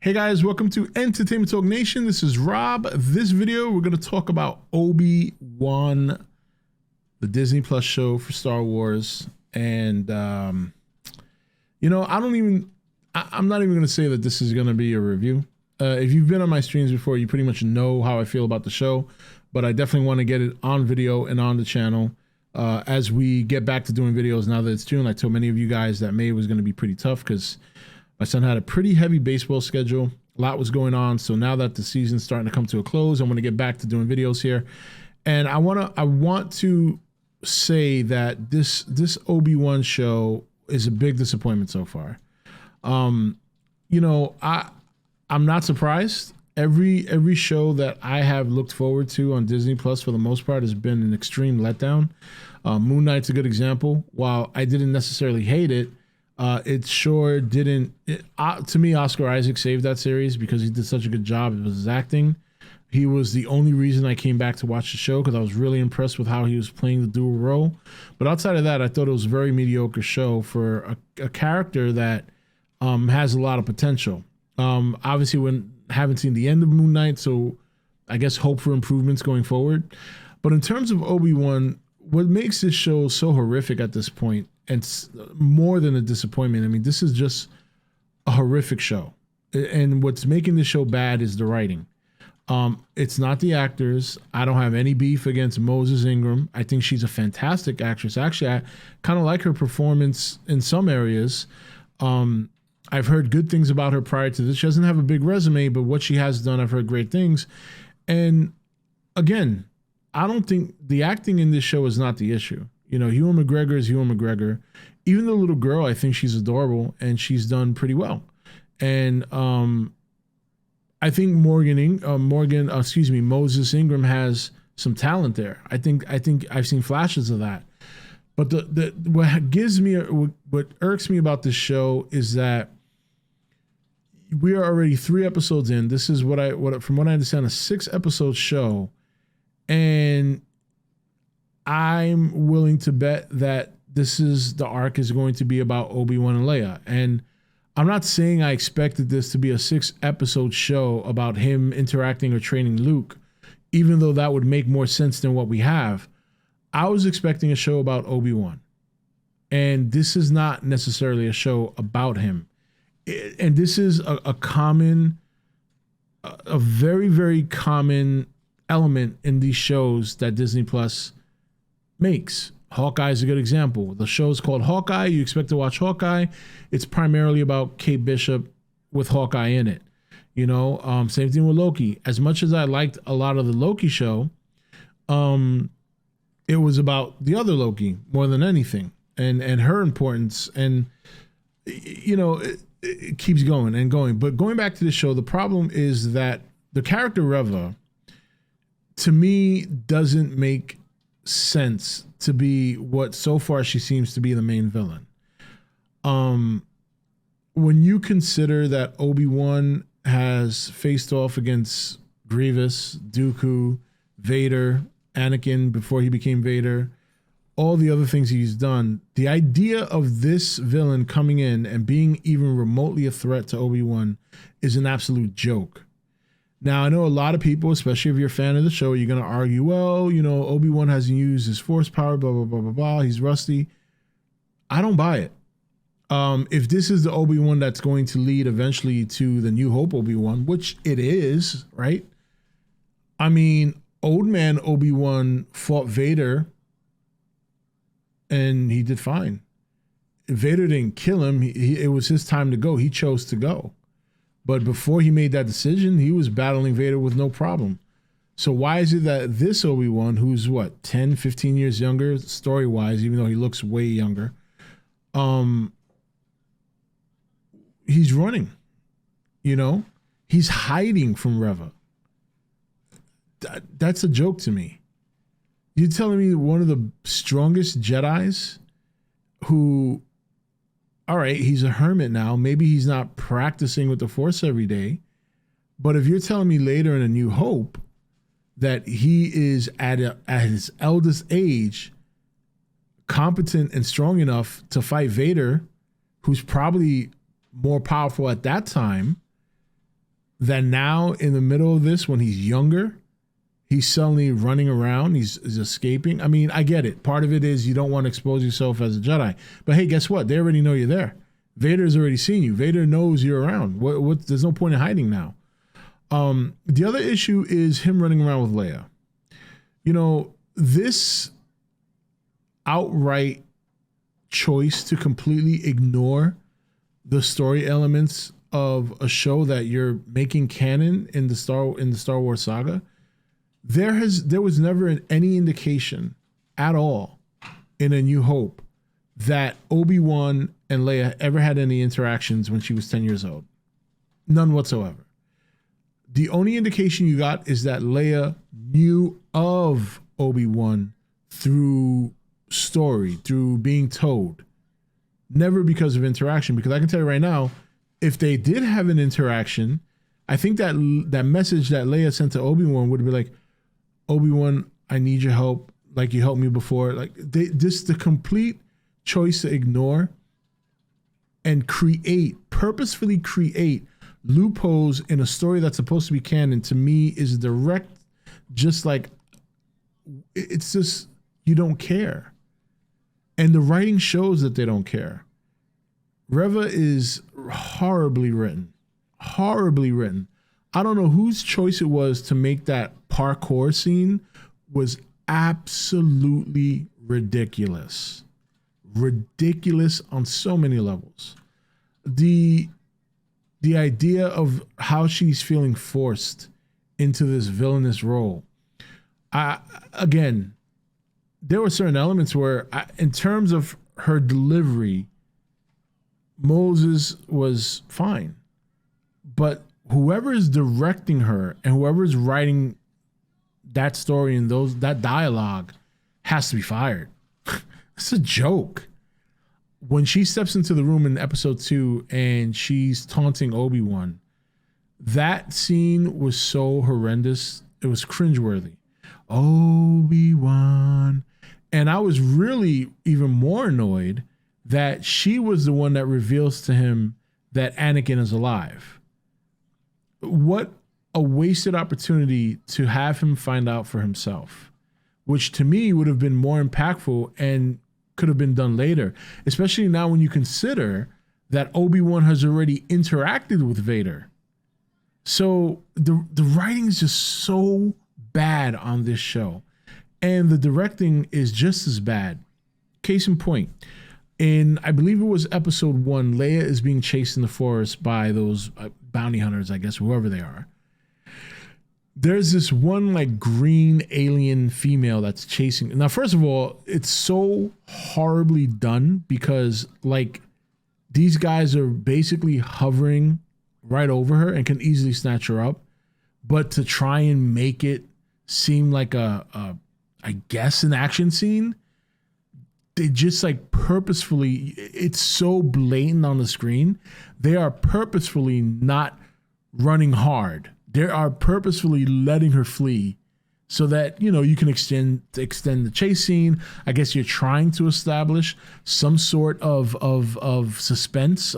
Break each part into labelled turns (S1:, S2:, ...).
S1: Hey guys, welcome to Entertainment Talk Nation. This is Rob. This video, we're going to talk about Obi-Wan, the Disney Plus show for Star Wars. And, I'm not even going to say that this is going to be a review. If you've been on my streams before, you pretty much know how I feel about the show. But I definitely want to get it on video and on the channel as we get back to doing videos now that it's June. I told many of you guys that May was going to be pretty tough because my son had a pretty heavy baseball schedule. A lot was going on. So now that the season's starting to come to a close, I want to get back to doing videos here. And I want to say that this Obi-Wan show is a big disappointment so far. I'm not surprised. Every show that I have looked forward to on Disney Plus for the most part has been an extreme letdown. Moon Knight's a good example. While I didn't necessarily hate it, it sure didn't. To me, Oscar Isaac saved that series because he did such a good job with his acting. He was the only reason I came back to watch the show because I was really impressed with how he was playing the dual role. But outside of that, I thought it was a very mediocre show for a character that has a lot of potential. Obviously, we haven't seen the end of Moon Knight, so I guess hope for improvements going forward. But in terms of Obi-Wan, what makes this show so horrific at this point, and more than a disappointment, I mean, this is just a horrific show. And what's making this show bad is the writing. It's not the actors. I don't have any beef against Moses Ingram. I think she's a fantastic actress. Actually, I kind of like her performance in some areas. I've heard good things about her prior to this. She doesn't have a big resume, but what she has done, I've heard great things. And again, I don't think the acting in this show is not the issue. Ewan McGregor is Ewan McGregor. Even the little girl, I think she's adorable and she's done pretty well. And I think Moses Ingram has some talent there. I think I've seen flashes of that. But what irks me about this show is that we are already 3 episodes in. This is from what I understand, a 6-episode show, and I'm willing to bet that the arc is going to be about Obi-Wan and Leia. And I'm not saying I expected this to be a 6-episode show about him interacting or training Luke, even though that would make more sense than what we have. I was expecting a show about Obi-Wan, and this is not necessarily a show about him. And this is a very, very common element in these shows that Disney Plus makes. Hawkeye is a good example. The show is called Hawkeye. You expect to watch Hawkeye. It's primarily about Kate Bishop with Hawkeye in it. Same thing with Loki. As much as I liked a lot of the Loki show, it was about the other Loki more than anything, and her importance. And it keeps going and going. But going back to the show, the problem is that the character Reva, to me, doesn't make sense to be what so far she seems to be the main villain. When you consider that Obi-Wan has faced off against Grievous, Dooku, Vader, Anakin before he became Vader, all the other things he's done, the idea of this villain coming in and being even remotely a threat to Obi-Wan is an absolute joke. Now, I know a lot of people, especially if you're a fan of the show, you're going to argue, well, Obi-Wan hasn't used his force power, blah, blah, blah, blah, blah. He's rusty. I don't buy it. If this is the Obi-Wan that's going to lead eventually to the New Hope Obi-Wan, which it is, right? I mean, old man Obi-Wan fought Vader and he did fine. Vader didn't kill him. It was his time to go. He chose to go. But before he made that decision, he was battling Vader with no problem. So why is it that this Obi-Wan, who's 10, 15 years younger, story-wise, even though he looks way younger, he's running, He's hiding from Reva. That's a joke to me. You're telling me one of the strongest Jedis who... all right, he's a hermit now. Maybe he's not practicing with the Force every day. But if you're telling me later in A New Hope that he is at his eldest age competent and strong enough to fight Vader, who's probably more powerful at that time, that now in the middle of this, when he's younger, he's suddenly running around. He's escaping. I mean, I get it. Part of it is you don't want to expose yourself as a Jedi. But hey, guess what? They already know you're there. Vader's already seen you. Vader knows you're around. What? There's no point in hiding now. The other issue is him running around with Leia. You know, this outright choice to completely ignore the story elements of a show that you're making canon in the Star Wars saga, there was never any indication at all in A New Hope that Obi-Wan and Leia ever had any interactions when she was 10 years old. None whatsoever. The only indication you got is that Leia knew of Obi-Wan through story, through being told. Never because of interaction, because I can tell you right now, if they did have an interaction, I think that message that Leia sent to Obi-Wan would be like, Obi-Wan, I need your help, like you helped me before. Like the complete choice to ignore and purposefully create loopholes in a story that's supposed to be canon, to me is direct, just like, it's just, you don't care. And the writing shows that they don't care. Reva is horribly written. Horribly written. I don't know whose choice it was to make that parkour scene. Was absolutely ridiculous. Ridiculous on so many levels. The idea of how she's feeling forced into this villainous role. Again, there were certain elements where, in terms of her delivery, Moses was fine. But whoever is directing her and whoever is writing that story and that dialogue has to be fired. It's a joke. When she steps into the room in episode 2 and she's taunting Obi-Wan, that scene was so horrendous. It was cringeworthy. Obi-Wan. And I was really even more annoyed that she was the one that reveals to him that Anakin is alive. What a wasted opportunity to have him find out for himself, which to me would have been more impactful and could have been done later, especially now when you consider that Obi-Wan has already interacted with Vader. So the writing is just so bad on this show, and the directing is just as bad. Case in point, in, I believe it was episode 1, Leia is being chased in the forest by those bounty hunters, I guess, whoever they are. There's this one like green alien female that's chasing. Now, first of all, it's so horribly done because like these guys are basically hovering right over her and can easily snatch her up. But to try and make it seem like I guess an action scene, they just like purposefully, it's so blatant on the screen. They are purposefully not running hard. They are purposefully letting her flee so that, you know, you can extend the chase scene. I guess you're trying to establish some sort of suspense.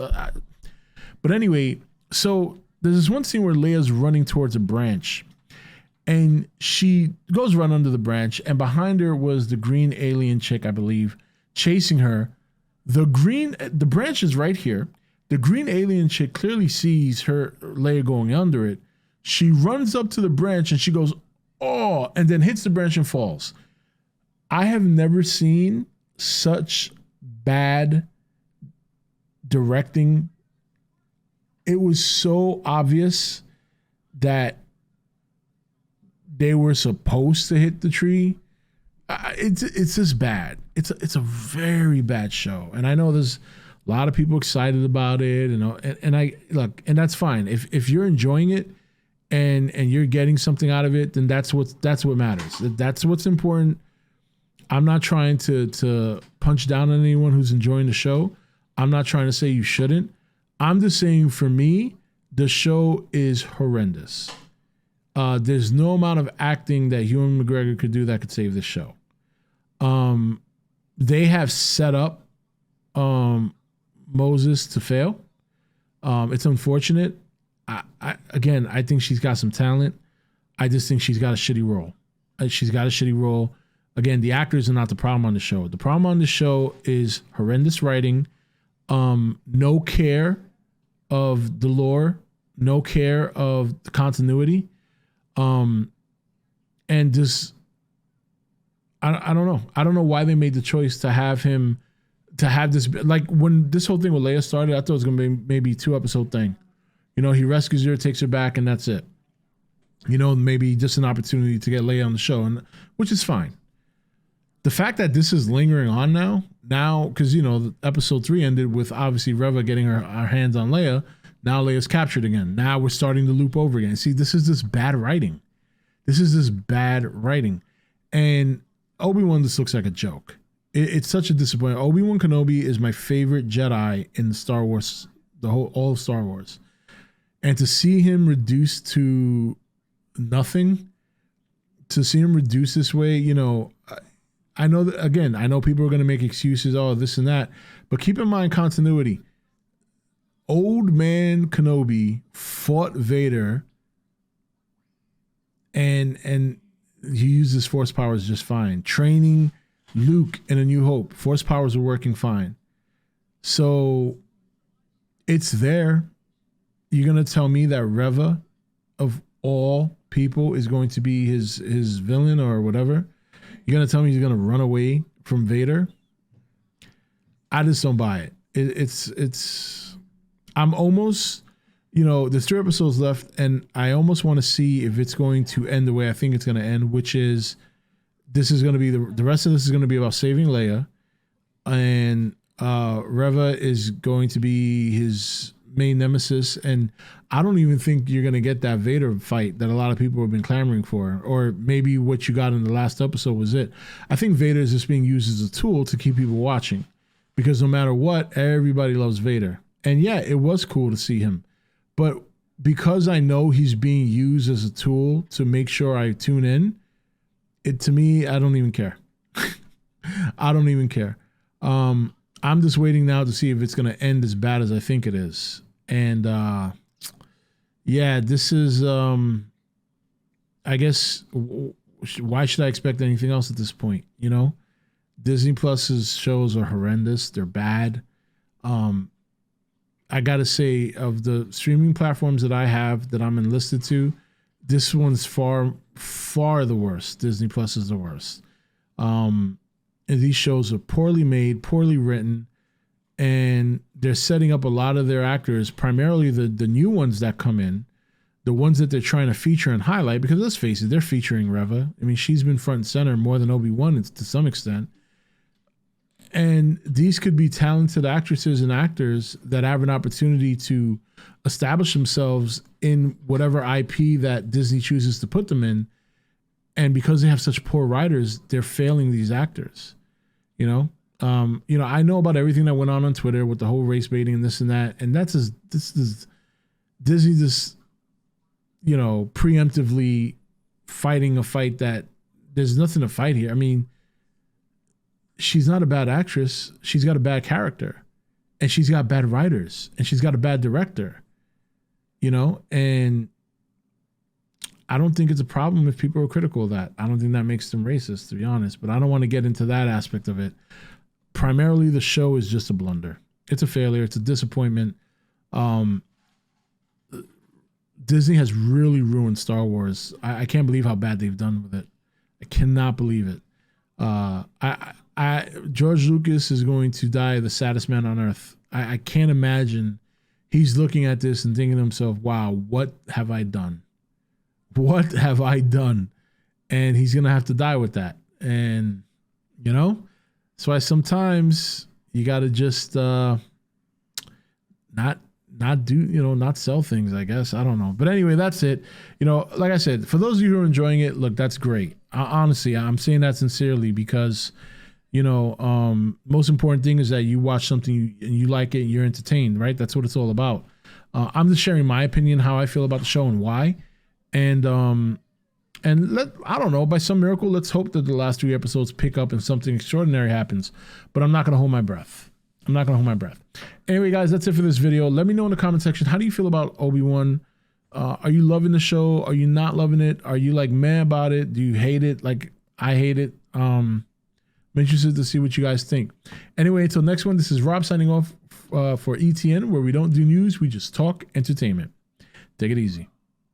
S1: But anyway, so there's this one scene where Leia's running towards a branch and she goes run under the branch, and behind her was the green alien chick, I believe, chasing her. The branch is right here. The green alien chick clearly sees her, Leia, going under it. She runs up to the branch and she goes, oh, and then hits the branch and falls. I have never seen such bad directing. It was so obvious that they were supposed to hit the tree. It's just bad. It's a very bad show, and I know there's a lot of people excited about it, and I look, and that's fine. If you're enjoying it and you're getting something out of it, then that's what matters. That's what's important. I'm not trying to punch down on anyone who's enjoying the show. I'm not trying to say you shouldn't. I'm just saying, for me, the show is horrendous. There's no amount of acting that Ewan McGregor could do that could save this show. They have set up Moses to fail. It's unfortunate. Again, I think she's got some talent. I just think she's got a shitty role. She's got a shitty role. Again, the actors are not the problem on the show. The problem on the show is horrendous writing, no care of the lore, no care of the continuity, and just I don't know. I don't know why they made the choice to have him to have this. Like when this whole thing with Leia started, I thought it was gonna be maybe 2-episode thing. You know, he rescues her, takes her back, and that's it. You know, maybe just an opportunity to get Leia on the show, and which is fine. The fact that this is lingering on now, because you know, episode 3 ended with obviously Reva getting her hands on Leia. Now Leia's captured again. Now we're starting to loop over again. See, this is this bad writing. And Obi-Wan just looks like a joke. It's such a disappointment. Obi-Wan Kenobi is my favorite Jedi in Star Wars, all of Star Wars. And to see him reduced to nothing, to see him reduced this way, you know, I know that, again, I know people are going to make excuses, oh, this and that, but keep in mind continuity. Old man Kenobi fought Vader and he used his force powers just fine. Training Luke in A New Hope, force powers were working fine. So it's there. You're going to tell me that Reva, of all people, is going to be his villain or whatever? You're going to tell me he's going to run away from Vader? I just don't buy it. It's I'm almost, you know, there's 3 episodes left, and I almost want to see if it's going to end the way I think it's going to end, which is this is going to be the rest of this is going to be about saving Leia, and Reva is going to be his main nemesis, and I don't even think you're going to get that Vader fight that a lot of people have been clamoring for, or maybe what you got in the last episode was it. I think Vader is just being used as a tool to keep people watching, because no matter what, everybody loves Vader. And yeah, it was cool to see him, but because I know he's being used as a tool to make sure I tune in, to me, I don't even care. I don't even care. I'm just waiting now to see if it's going to end as bad as I think it is. And yeah, this is, I guess, why should I expect anything else at this point? You know, Disney Plus's shows are horrendous. They're bad. I got to say, of the streaming platforms that I have that I'm enlisted to, this one's far, far the worst. Disney Plus is the worst. And these shows are poorly made, poorly written, and they're setting up a lot of their actors, primarily the new ones that come in, the ones that they're trying to feature and highlight, because let's face it, they're featuring Reva. I mean, she's been front and center more than Obi-Wan to some extent. And these could be talented actresses and actors that have an opportunity to establish themselves in whatever IP that Disney chooses to put them in. And because they have such poor writers, they're failing these actors. You know, I know about everything that went on Twitter with the whole race baiting and this and that, and this is Disney just, you know, preemptively fighting a fight that there's nothing to fight here. I mean, she's not a bad actress. She's got a bad character, and she's got bad writers, and she's got a bad director, you know, and I don't think it's a problem if people are critical of that. I don't think that makes them racist, to be honest, but I don't want to get into that aspect of it. Primarily, the show is just a blunder. It's a failure. It's a disappointment. Disney has really ruined Star Wars. I can't believe how bad they've done with it. I cannot believe it. George Lucas is going to die the saddest man on earth. I can't imagine he's looking at this and thinking to himself, wow, what have I done? What have I done? And he's going to have to die with that. And, you know, that's why sometimes you got to just not sell things, I guess. I don't know. But anyway, that's it. You know, like I said, for those of you who are enjoying it, look, that's great. Honestly, I'm saying that sincerely because, you know, most important thing is that you watch something and you like it and you're entertained, right? That's what it's all about. I'm just sharing my opinion, how I feel about the show and why. And I don't know, by some miracle, let's hope that the last 3 episodes pick up and something extraordinary happens. But I'm not going to hold my breath. Anyway, guys, that's it for this video. Let me know in the comment section, how do you feel about Obi-Wan? Are you loving the show? Are you not loving it? Are you like mad about it? Do you hate it? Like I hate it. I'm interested to see what you guys think. Anyway, until next one, this is Rob signing off for E.T.N, where we don't do news, we just talk entertainment. Take it easy.